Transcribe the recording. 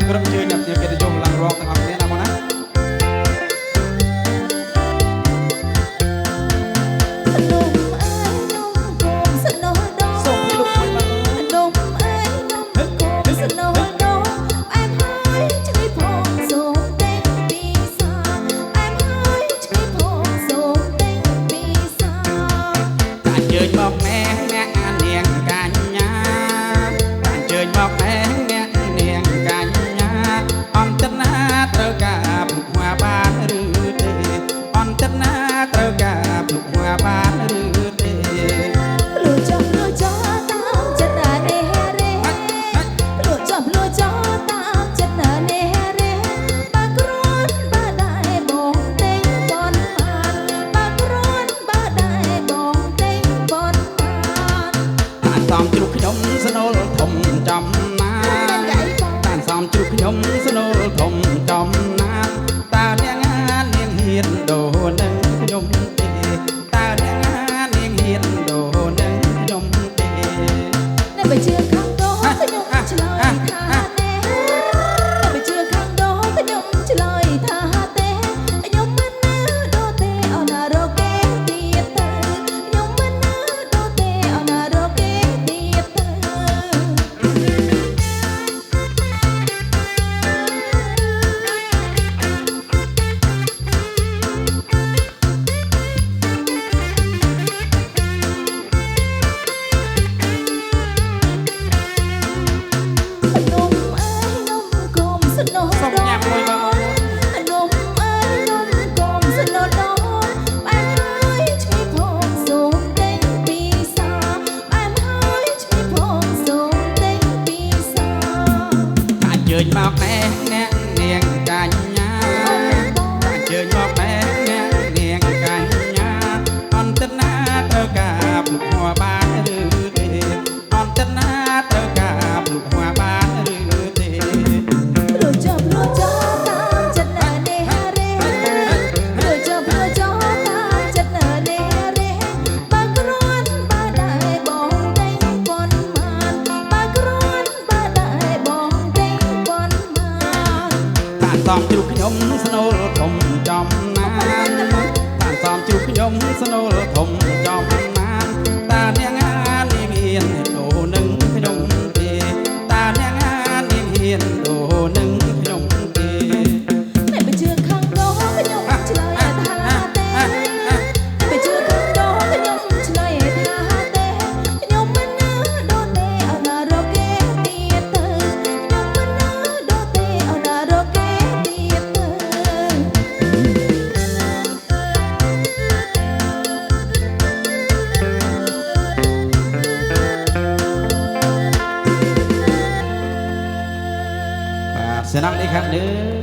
ក្រុមជឿញអ្នកគេទៅយកឡើងរងទាំងអស់គ្នាណាបងណាសំជ្រុកខ្ញុំស្នូលធំចំណាតានសំជ្រុកខ្ញុំស្នូលធំចំណាតើអ្នកនាងហ៊ានដូរនឹងខ្ញុំទេតើអ្នកនាងហ៊ានដូរនឹងខ្ញុំទេអ្នកបើជឿខាងដោខ្ញុំឆ្លើយថាទេអ្នកបើជឿខាងដោខ្ញុំឆ្លើយថាទេខ្ញុំមិនណាដូរទេអត់ណារកគេទៀតទៅខ្ញុំមិនណាដូរទេអត់ណារកគេសុំញ៉ាំមួយបងនំអើយនំកុំស្នូលដោបែបហើយឆ្ងល់ផងសូមទិញពីសាបែបហើយឆ្ងល់ផងសូមទិញពីសាអញ្ជើញមកណែអ្នកនាងកញ្ញាអញ្ជើញមកណែអ្នកនាងកញ្ញាអន្តនាត្រូវការភ្លុកหัวបានឬទេអន្តនាត្រូវការភ្លុកหัวបានឬទេសំជ្រុកខ្ញុំស្នូលធំចំណាតានសំជ្រុកខ្ញុំស្នូលធំចំណាតើអ្នកនាងហ៊ានដូរនឹងខ្ញុំទេតើអ្នកនាងហ៊ានដូរនឹងខ្ញុំទេអ្នកបើជឿខាងដោខ្ញុំឆ្លើយថាទេអ្នកបើជឿខាងដោខ្ញុំឆ្លើយថាទេខ្ញុំមិនណាដូរទេអត់ណារកគេទៀតទៅខ្ញុំមិនណាដូរទេអត់ណារកគេsenang dikhat deh